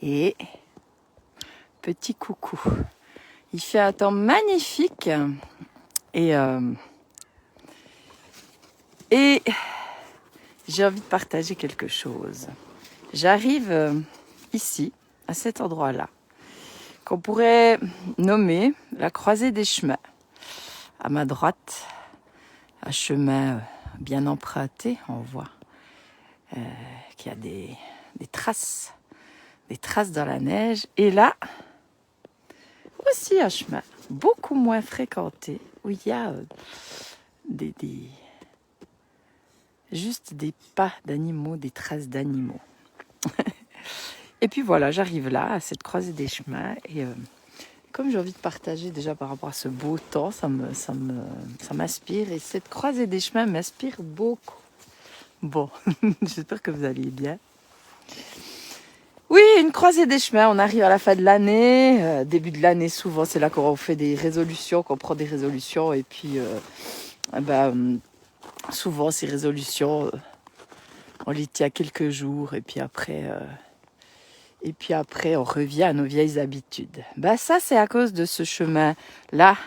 Et petit coucou. Il fait un temps magnifique et j'ai envie de partager quelque chose. J'arrive ici, à cet endroit-là, qu'on pourrait nommer la croisée des chemins. À ma droite, un chemin bien emprunté, on voit qu'il y a des traces dans la neige. Et là, aussi un chemin beaucoup moins fréquenté, où il y a juste des pas d'animaux, des traces d'animaux. Et puis voilà, j'arrive là, à cette croisée des chemins, et comme j'ai envie de partager déjà par rapport à ce beau temps, ça m'inspire, et cette croisée des chemins m'inspire beaucoup. Bon, j'espère que vous allez bien. Oui, une croisée des chemins, on arrive à la fin de l'année, début de l'année souvent, c'est là qu'on fait des résolutions, qu'on prend des résolutions, et puis souvent ces résolutions, on les tient quelques jours, et puis après on revient à nos vieilles habitudes. Ça c'est à cause de ce chemin-là.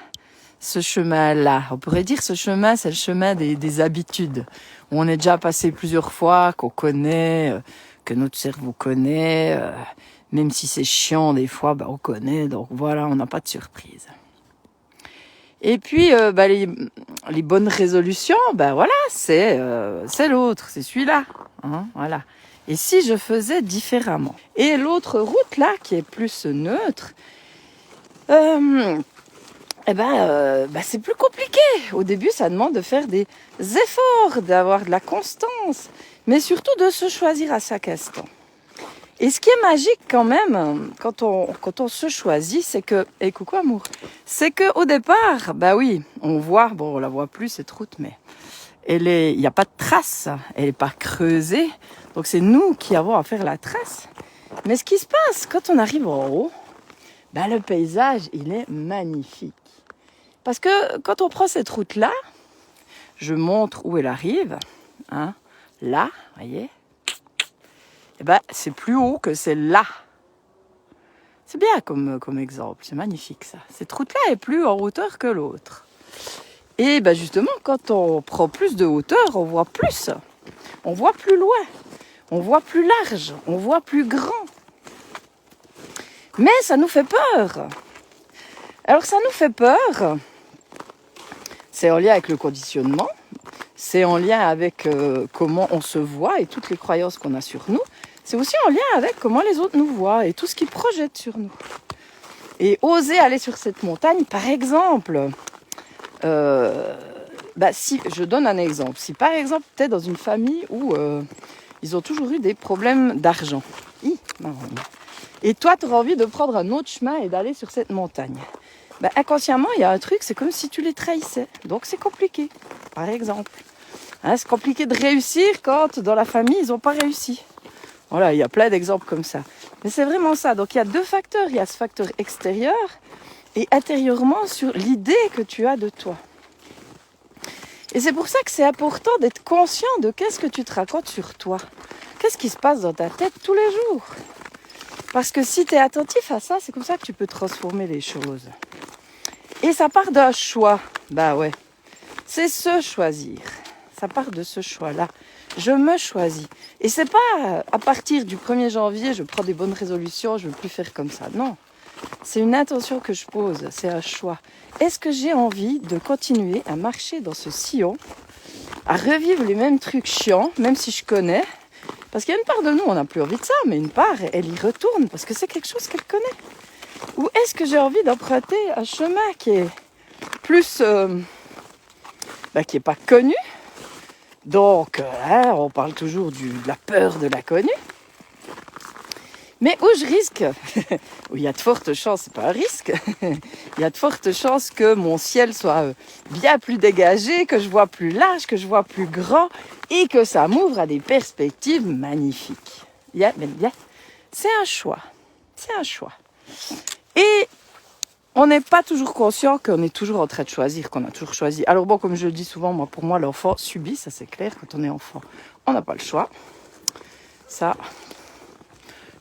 On pourrait dire ce chemin, c'est le chemin des habitudes, où on est déjà passé plusieurs fois, qu'on connaît, que notre cerveau connaît, même si c'est chiant des fois, on connaît, donc voilà, on n'a pas de surprise. Et puis les bonnes résolutions, voilà, c'est l'autre, c'est celui-là, hein, voilà. Et si je faisais différemment? Et l'autre route là, qui est plus neutre, c'est plus compliqué. Au début, ça demande de faire des efforts, d'avoir de la constance, mais surtout de se choisir à chaque instant. Et ce qui est magique quand même, quand on se choisit, c'est que, et coucou amour, c'est que au départ, oui, on voit, on la voit plus cette route, mais il n'y a pas de trace, elle n'est pas creusée, donc c'est nous qui avons à faire la trace. Mais ce qui se passe quand on arrive en haut, le paysage, il est magnifique. Parce que quand on prend cette route-là, je montre où elle arrive, hein, là, voyez, c'est plus haut que celle-là. C'est bien comme exemple, c'est magnifique ça. Cette route-là est plus en hauteur que l'autre. Et justement, quand on prend plus de hauteur, on voit plus. On voit plus loin, on voit plus large, on voit plus grand. Mais ça nous fait peur. Alors ça nous fait peur, c'est en lien avec le conditionnement, c'est en lien avec comment on se voit et toutes les croyances qu'on a sur nous. C'est aussi en lien avec comment les autres nous voient et tout ce qu'ils projettent sur nous. Et oser aller sur cette montagne, par exemple, si je donne un exemple, si par exemple tu es dans une famille où ils ont toujours eu des problèmes d'argent, et toi tu auras envie de prendre un autre chemin et d'aller sur cette montagne, inconsciemment il y a un truc, c'est comme si tu les trahissais, donc c'est compliqué, par exemple. C'est compliqué de réussir quand dans la famille ils n'ont pas réussi. Voilà, il y a plein d'exemples comme ça. Mais c'est vraiment ça. Donc il y a deux facteurs. Il y a ce facteur extérieur et intérieurement sur l'idée que tu as de toi. Et c'est pour ça que c'est important d'être conscient de qu'est-ce que tu te racontes sur toi. Qu'est-ce qui se passe dans ta tête tous les jours? Parce que si tu es attentif à ça, c'est comme ça que tu peux transformer les choses. Et ça part d'un choix. Ouais. C'est se choisir. Ça part de ce choix-là. Je me choisis. Et c'est pas à partir du 1er janvier, je prends des bonnes résolutions, je ne veux plus faire comme ça. Non. C'est une intention que je pose, c'est un choix. Est-ce que j'ai envie de continuer à marcher dans ce sillon, à revivre les mêmes trucs chiants, même si je connais? Parce qu'il y a une part de nous, on n'a plus envie de ça, mais une part, elle y retourne parce que c'est quelque chose qu'elle connaît. Ou est-ce que j'ai envie d'emprunter un chemin qui est plus... qui n'est pas connu? Donc, on parle toujours de la peur de l'inconnu. Mais où je risque, où il y a de fortes chances, c'est pas un risque, il y a de fortes chances que mon ciel soit bien plus dégagé, que je vois plus large, que je vois plus grand et que ça m'ouvre à des perspectives magnifiques. C'est un choix. C'est un choix. Et on n'est pas toujours conscient qu'on est toujours en train de choisir, qu'on a toujours choisi. Alors bon, comme je le dis souvent, pour moi, l'enfant subit, ça c'est clair, quand on est enfant, on n'a pas le choix. Ça,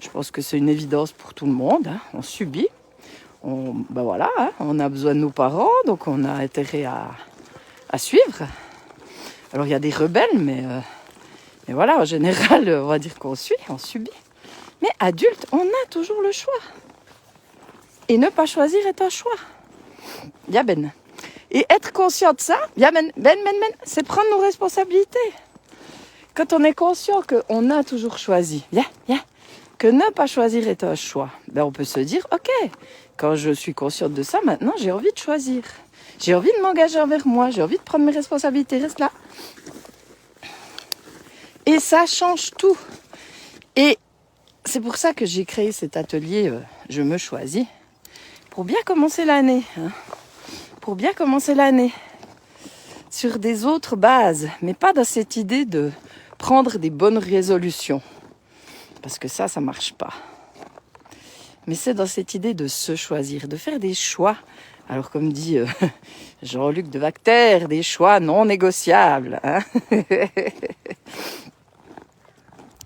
Je pense que c'est une évidence pour tout le monde. Hein. On subit. Ben voilà, hein, on a besoin de nos parents, donc on a intérêt à suivre. Alors il y a des rebelles, mais voilà, en général, on va dire qu'on suit, on subit. Mais adulte, on a toujours le choix. Et ne pas choisir est un choix. Ya Ben. Et être conscient de ça, ya Ben, c'est prendre nos responsabilités. Quand on est conscient qu'on a toujours choisi, que ne pas choisir est un choix, ben on peut se dire, ok, quand je suis consciente de ça, maintenant j'ai envie de choisir. J'ai envie de m'engager envers moi, j'ai envie de prendre mes responsabilités, reste là. Et ça change tout. Et c'est pour ça que j'ai créé cet atelier Je me choisis, pour bien commencer l'année. Hein. Pour bien commencer l'année. Sur des autres bases, mais pas dans cette idée de prendre des bonnes résolutions. Parce que ça marche pas. Mais c'est dans cette idée de se choisir, de faire des choix. Alors comme dit Jean-Luc de Vacter, des choix non négociables. Hein.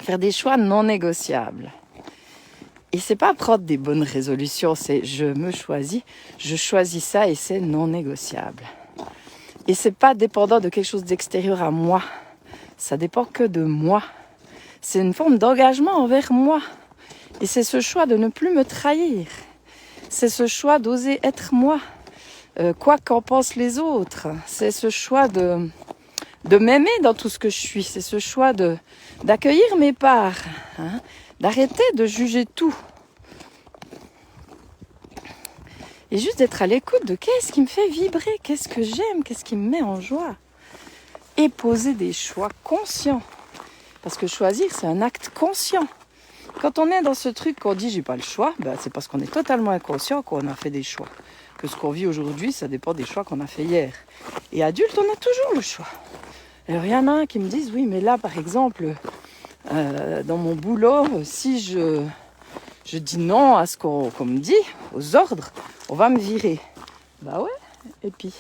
Faire des choix non négociables. Et c'est pas prendre des bonnes résolutions, c'est je me choisis, je choisis ça et c'est non négociable. Et c'est pas dépendant de quelque chose d'extérieur à moi. Ça dépend que de moi. C'est une forme d'engagement envers moi. Et c'est ce choix de ne plus me trahir. C'est ce choix d'oser être moi. Quoi qu'en pensent les autres. C'est ce choix de m'aimer dans tout ce que je suis. C'est ce choix d'accueillir mes parts. Hein, d'arrêter de juger tout. Et juste d'être à l'écoute de qu'est-ce qui me fait vibrer, qu'est-ce que j'aime, qu'est-ce qui me met en joie. Et poser des choix conscients. Parce que choisir, c'est un acte conscient. Quand on est dans ce truc qu'on dit j'ai pas le choix, ben c'est parce qu'on est totalement inconscient qu'on a fait des choix. Que ce qu'on vit aujourd'hui, ça dépend des choix qu'on a fait hier. Et adulte, on a toujours le choix. Alors il y en a un qui me disent oui, mais là par exemple, dans mon boulot, si je dis non à ce qu'on me dit, aux ordres, on va me virer. Bah ouais, et puis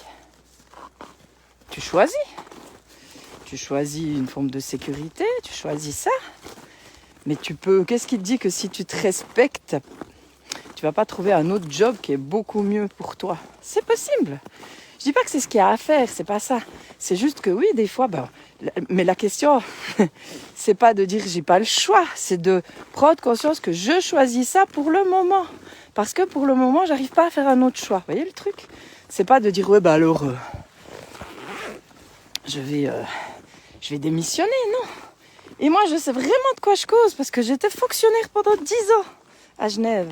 tu choisis. Tu choisis une forme de sécurité, tu choisis ça. Mais tu peux, qu'est-ce qui te dit que si tu te respectes, tu vas pas trouver un autre job qui est beaucoup mieux pour toi? C'est possible. Je dis pas que c'est ce qu'il y a à faire, c'est pas ça. C'est juste que oui, des fois, mais la question, c'est pas de dire j'ai pas le choix, c'est de prendre conscience que je choisis ça pour le moment. Parce que pour le moment, j'arrive pas à faire un autre choix. Vous voyez le truc? C'est pas de dire ouais, alors je vais démissionner, non. Et moi, je sais vraiment de quoi je cause parce que j'étais fonctionnaire pendant 10 ans à Genève.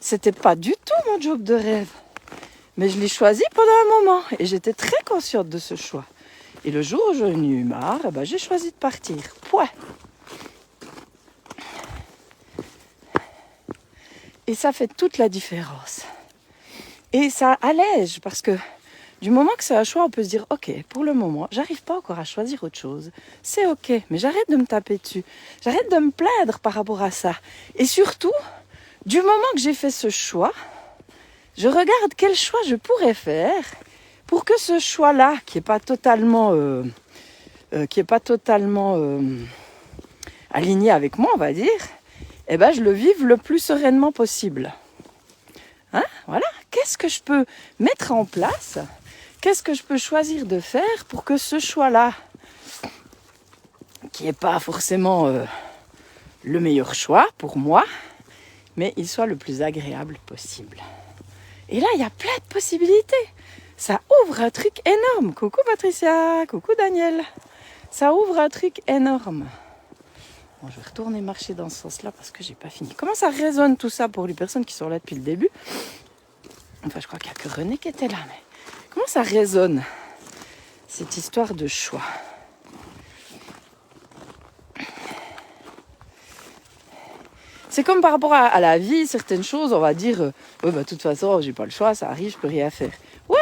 C'était pas du tout mon job de rêve. Mais je l'ai choisi pendant un moment et j'étais très consciente de ce choix. Et le jour où j'en ai eu marre, j'ai choisi de partir. Point. Et ça fait toute la différence. Et ça allège parce que du moment que c'est un choix, on peut se dire ok, pour le moment, j'arrive pas encore à choisir autre chose. C'est ok, mais j'arrête de me taper dessus. J'arrête de me plaindre par rapport à ça. Et surtout, du moment que j'ai fait ce choix, je regarde quel choix je pourrais faire pour que ce choix-là, qui est pas totalement aligné avec moi, on va dire, je le vive le plus sereinement possible. Hein? Voilà. Qu'est-ce que je peux mettre en place? Qu'est-ce que je peux choisir de faire pour que ce choix-là, qui n'est pas forcément le meilleur choix pour moi, mais il soit le plus agréable possible. Et là, il y a plein de possibilités. Ça ouvre un truc énorme. Coucou Patricia, coucou Daniel. Ça ouvre un truc énorme. Bon, je vais retourner marcher dans ce sens-là parce que j'ai pas fini. Comment ça résonne tout ça pour les personnes qui sont là depuis le début? Enfin, je crois qu'il n'y a que René qui était là. Mais comment ça résonne, cette histoire de choix? C'est comme par rapport à la vie, certaines choses, on va dire, de toute façon, j'ai pas le choix, ça arrive, je peux rien faire. Ouais,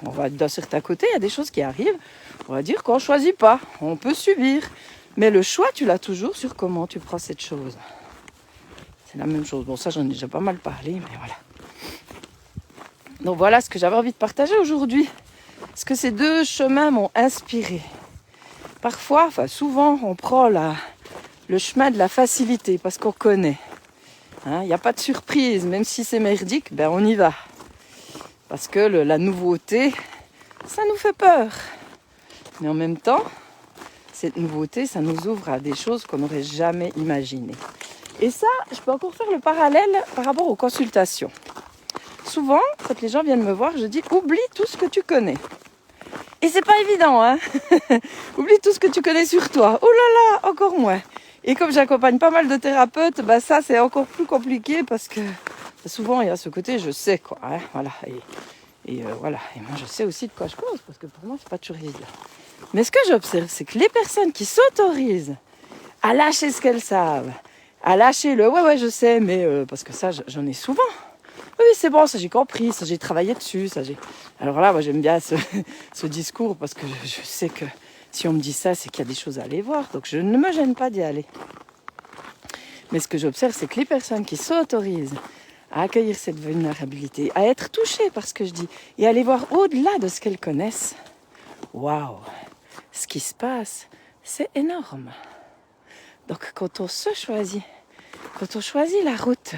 on va d'un certain côté, il y a des choses qui arrivent, on va dire qu'on choisit pas, on peut subir. Mais le choix, tu l'as toujours sur comment tu prends cette chose. C'est la même chose. Bon, ça, j'en ai déjà pas mal parlé, mais voilà. Donc voilà ce que j'avais envie de partager aujourd'hui. Parce que ces deux chemins m'ont inspiré. Parfois, souvent, on prend le chemin de la facilité parce qu'on connaît. Il n'y a pas de surprise, même si c'est merdique, ben on y va. Parce que la nouveauté, ça nous fait peur. Mais en même temps, cette nouveauté, ça nous ouvre à des choses qu'on n'aurait jamais imaginées. Et ça, je peux encore faire le parallèle par rapport aux consultations. Souvent, quand les gens viennent me voir, je dis « Oublie tout ce que tu connais ». Et c'est pas évident, hein. Oublie tout ce que tu connais sur toi. Oh là là, encore moins. Et comme j'accompagne pas mal de thérapeutes, bah ça c'est encore plus compliqué parce que souvent il y a ce côté je sais quoi, hein, voilà. Et voilà. Et moi je sais aussi de quoi je cause parce que pour moi c'est pas toujours évident. Mais ce que j'observe, c'est que les personnes qui s'autorisent à lâcher ce qu'elles savent, à lâcher le ouais je sais, mais parce que ça j'en ai souvent. Oui c'est bon, ça j'ai compris, ça j'ai travaillé dessus, ça j'ai. Alors là moi j'aime bien ce discours parce que je sais que si on me dit ça, c'est qu'il y a des choses à aller voir. Donc je ne me gêne pas d'y aller. Mais ce que j'observe, c'est que les personnes qui s'autorisent à accueillir cette vulnérabilité, à être touchées par ce que je dis, et à aller voir au-delà de ce qu'elles connaissent, waouh, ce qui se passe, c'est énorme. Donc quand on se choisit, quand on choisit la route,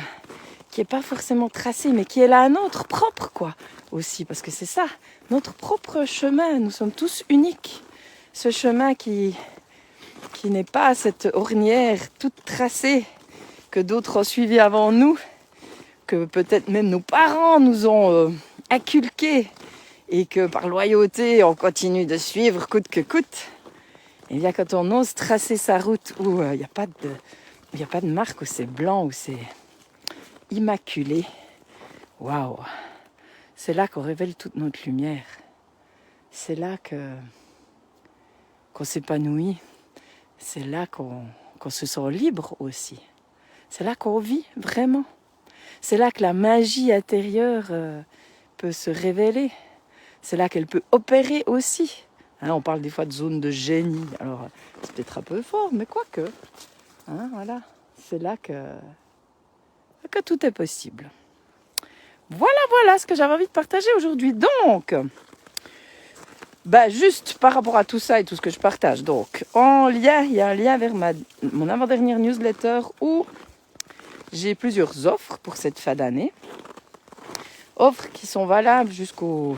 qui n'est pas forcément tracée, mais qui est la nôtre propre, quoi, aussi, parce que c'est ça, notre propre chemin, nous sommes tous uniques. Ce chemin qui n'est pas cette ornière toute tracée que d'autres ont suivi avant nous, que peut-être même nos parents nous ont inculqué et que par loyauté on continue de suivre coûte que coûte. Et bien quand on ose tracer sa route où il n'y a pas de marque, où c'est blanc, où c'est immaculé, waouh, c'est là qu'on révèle toute notre lumière. C'est là qu'on s'épanouit, c'est là qu'on se sent libre aussi. C'est là qu'on vit vraiment. C'est là que la magie intérieure peut se révéler. C'est là qu'elle peut opérer aussi. Hein, on parle des fois de zone de génie. Alors, c'est peut-être un peu fort, mais quoique. Hein, voilà. C'est là que tout est possible. Voilà ce que j'avais envie de partager aujourd'hui. Donc... juste par rapport à tout ça et tout ce que je partage. Donc, il y a un lien vers mon avant-dernière newsletter où j'ai plusieurs offres pour cette fin d'année. Offres qui sont valables jusqu'au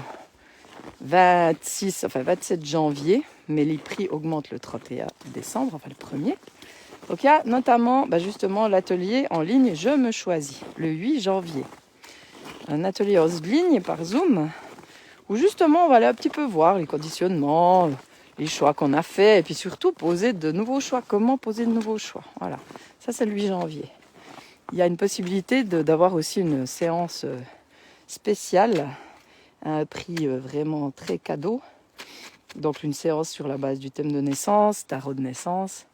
27 janvier, mais les prix augmentent le 31 décembre, enfin le 1er. Donc, il y a notamment justement l'atelier en ligne Je me choisis, le 8 janvier. Un atelier en ligne par Zoom, où justement on va aller un petit peu voir les conditionnements, les choix qu'on a faits, et puis surtout poser de nouveaux choix. Comment poser de nouveaux choix? Voilà, ça c'est le 8 janvier. Il y a une possibilité d'avoir aussi une séance spéciale, à un prix vraiment très cadeau. Donc une séance sur la base du thème de naissance, tarot de naissance,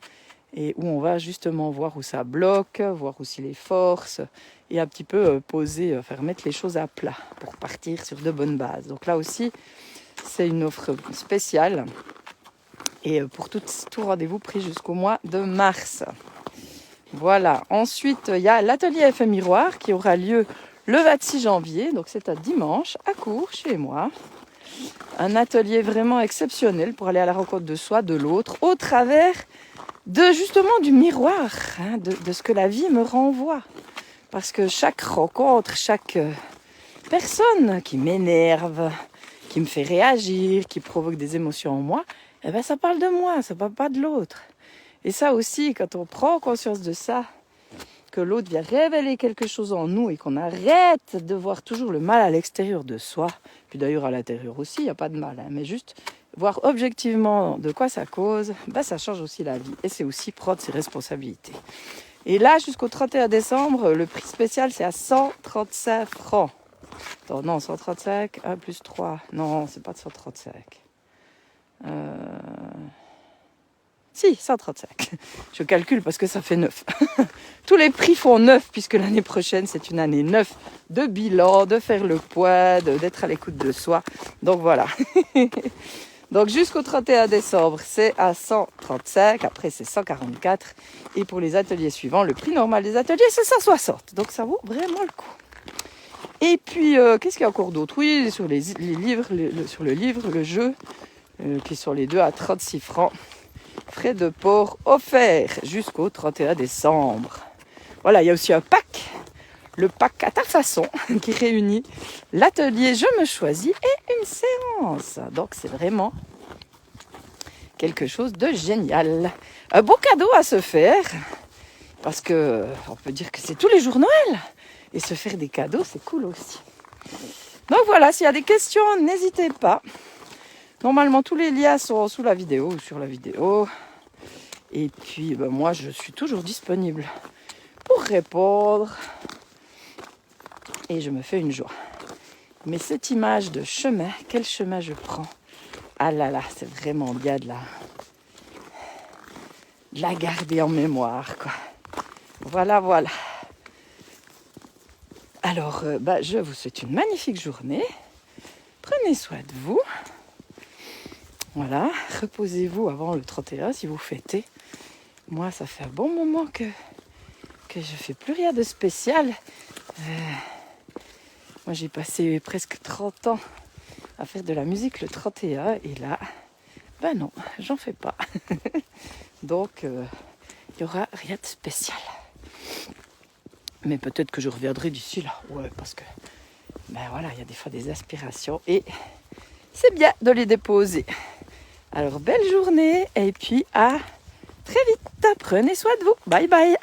et où on va justement voir où ça bloque, voir aussi les forces, et un petit peu poser, faire mettre les choses à plat pour partir sur de bonnes bases. Donc là aussi, c'est une offre spéciale. Et pour tout rendez-vous pris jusqu'au mois de mars. Voilà. Ensuite, il y a l'atelier Effet Miroir qui aura lieu le 26 janvier. Donc c'est un dimanche à Cours, chez moi. Un atelier vraiment exceptionnel pour aller à la rencontre de soi, de l'autre, au travers justement du miroir, hein, de ce que la vie me renvoie. Parce que chaque rencontre, chaque personne qui m'énerve, qui me fait réagir, qui provoque des émotions en moi, ça parle de moi, ça parle pas de l'autre. Et ça aussi, quand on prend conscience de ça, que l'autre vient révéler quelque chose en nous et qu'on arrête de voir toujours le mal à l'extérieur de soi, puis d'ailleurs à l'intérieur aussi, il n'y a pas de mal, hein, mais juste voir objectivement de quoi ça cause, ça change aussi la vie. Et c'est aussi prendre ses responsabilités. Et là, jusqu'au 31 décembre, le prix spécial, c'est à 135 francs. Attends, non, 135, 1 plus 3. Non, c'est pas de 135. Si, 135. Je calcule parce que ça fait 9. Tous les prix font 9, puisque l'année prochaine, c'est une année 9 de bilan, de faire le poids, d'être à l'écoute de soi. Donc voilà. Donc jusqu'au 31 décembre, c'est à 135. Après, c'est 144. Et pour les ateliers suivants, le prix normal des ateliers, c'est 160. Donc ça vaut vraiment le coup. Et puis, qu'est-ce qu'il y a encore d'autre? Oui, sur les livres, sur le livre, le jeu, qui sont les deux à 36 francs. Frais de port offerts jusqu'au 31 décembre. Voilà, il y a aussi un pack le pack à ta façon qui réunit l'atelier Je me choisis et une séance. Donc c'est vraiment quelque chose de génial. Un beau cadeau à se faire parce que on peut dire que c'est tous les jours Noël et se faire des cadeaux c'est cool aussi. Donc voilà, s'il y a des questions, n'hésitez pas. Normalement tous les liens sont sous la vidéo ou sur la vidéo. Et puis moi je suis toujours disponible pour répondre. Et je me fais une joie. Mais cette image de chemin, quel chemin je prends? Ah là là, c'est vraiment bien de la garder en mémoire, quoi. Voilà, voilà. Alors, je vous souhaite une magnifique journée. Prenez soin de vous. Voilà, reposez-vous avant le 31 si vous fêtez. Moi, ça fait un bon moment que je ne fais plus rien de spécial. Moi, j'ai passé presque 30 ans à faire de la musique le 31 et là, non, j'en fais pas. Donc, il n'y aura rien de spécial. Mais peut-être que je reviendrai d'ici là. Ouais, parce que, voilà, il y a des fois des aspirations et c'est bien de les déposer. Alors, belle journée et puis à très vite. Prenez soin de vous. Bye bye.